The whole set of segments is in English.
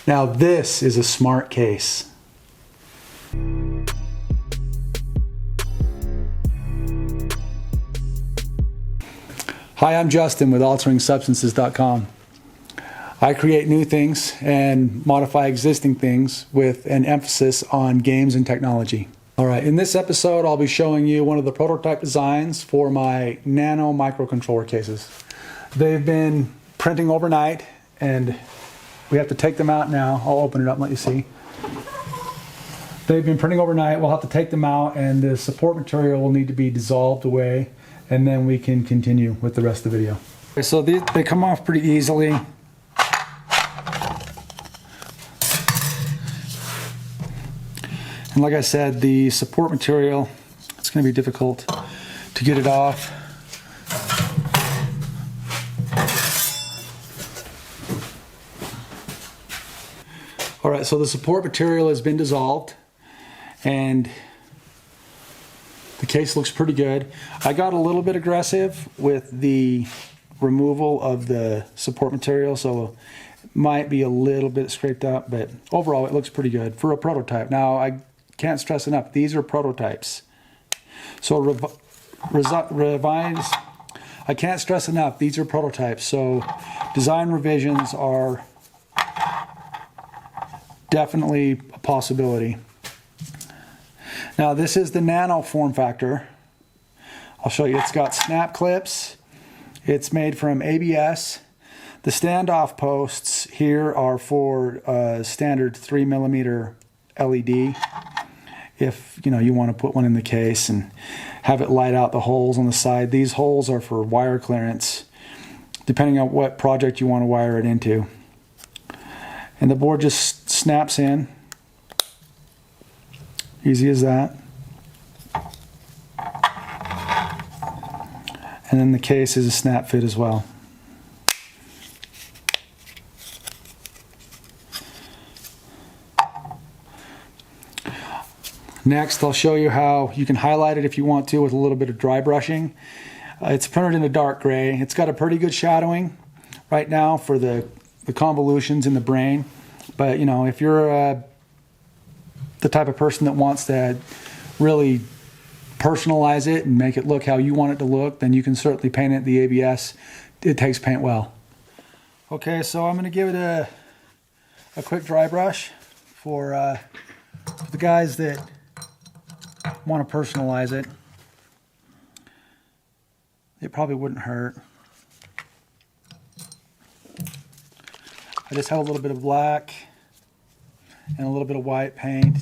Now this is a smart case. Hi, I'm Justin with AlteringSubstances.com. I create new things and modify existing things with an emphasis on games and technology. All right, in this episode I'll be showing you one of the prototype designs for my Nano microcontroller cases. They've been printing overnight and we have to take them out now. I'll open it up and let you see. They've been printing overnight. We'll have to take them out and the support material will need to be dissolved away, and then we can continue with the rest of the video. Okay, so they come off pretty easily. And like I said, the support material, it's going to be difficult to get it off. All right, so the support material has been dissolved and the case looks pretty good. I got a little bit aggressive with the removal of the support material, so it might be a little bit scraped up, but overall it looks pretty good for a prototype. Now, I can't stress enough, these are prototypes. So revise, I can't stress enough, these are prototypes. So design revisions are definitely a possibility. Now this is the Nano form factor. I'll show you. It's got snap clips. It's made from ABS. The standoff posts here are for standard 3mm LED. If you want to put one in the case and have it light out the holes on the side. These holes are for wire clearance, depending on what project you want to wire it into. And the board just snaps in. Easy as that. And then the case is a snap fit as well. Next, I'll show you how you can highlight it if you want to with a little bit of dry brushing. It's printed in a dark gray. It's got a pretty good shadowing right now for the convolutions in the brain, but if you're the type of person that wants to really personalize it and make it look how you want it to look, then you can certainly paint it the ABS. It takes paint well. Okay, so I'm going to give it a quick dry brush for the guys that want to personalize it. It probably wouldn't hurt. I just have a little bit of black and a little bit of white paint.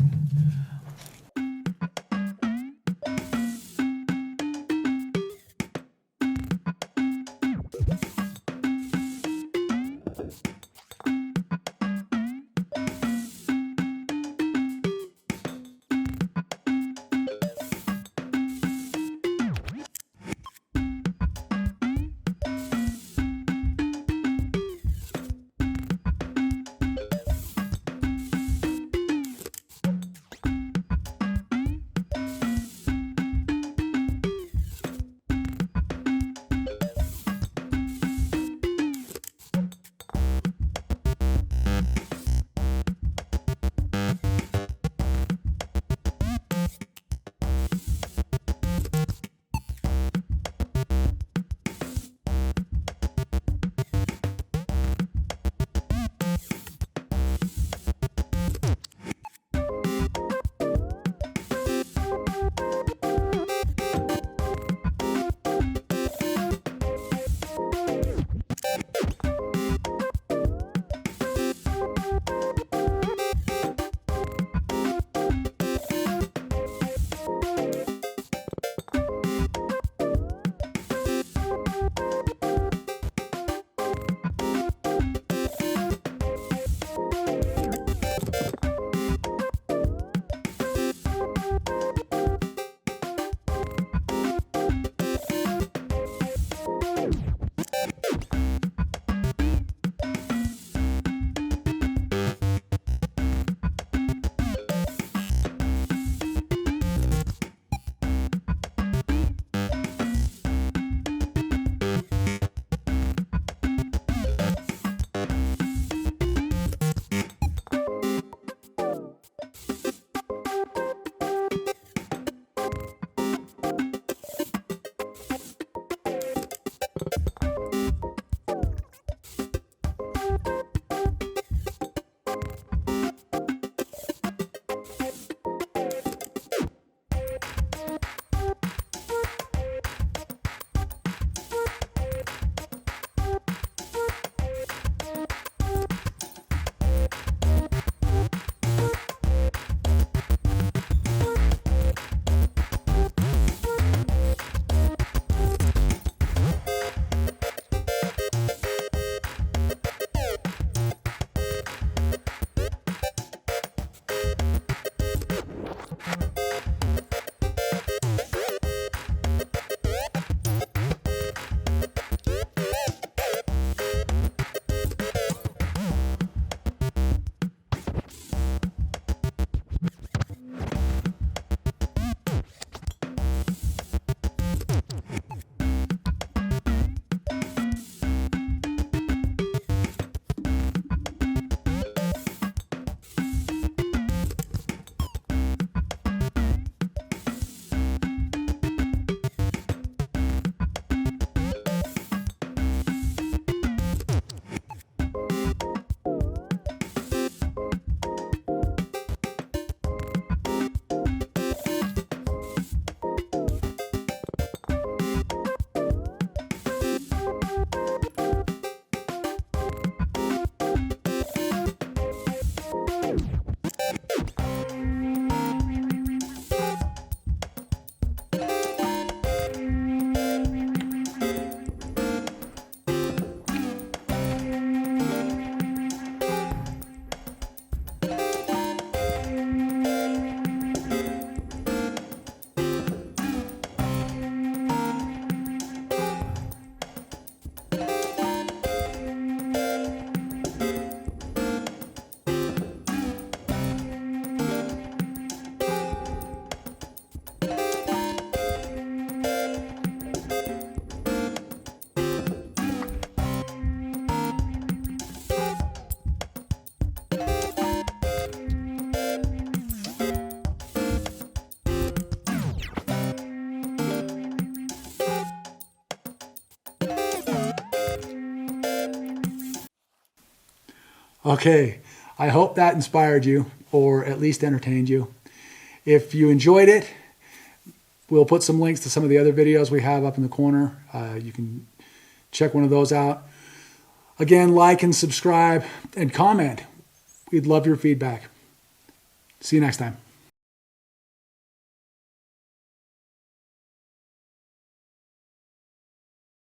Okay, I hope that inspired you or at least entertained you. If you enjoyed it, we'll put some links to some of the other videos we have up in the corner. You can check one of those out. Again, like and subscribe and comment. We'd love your feedback. See you next time.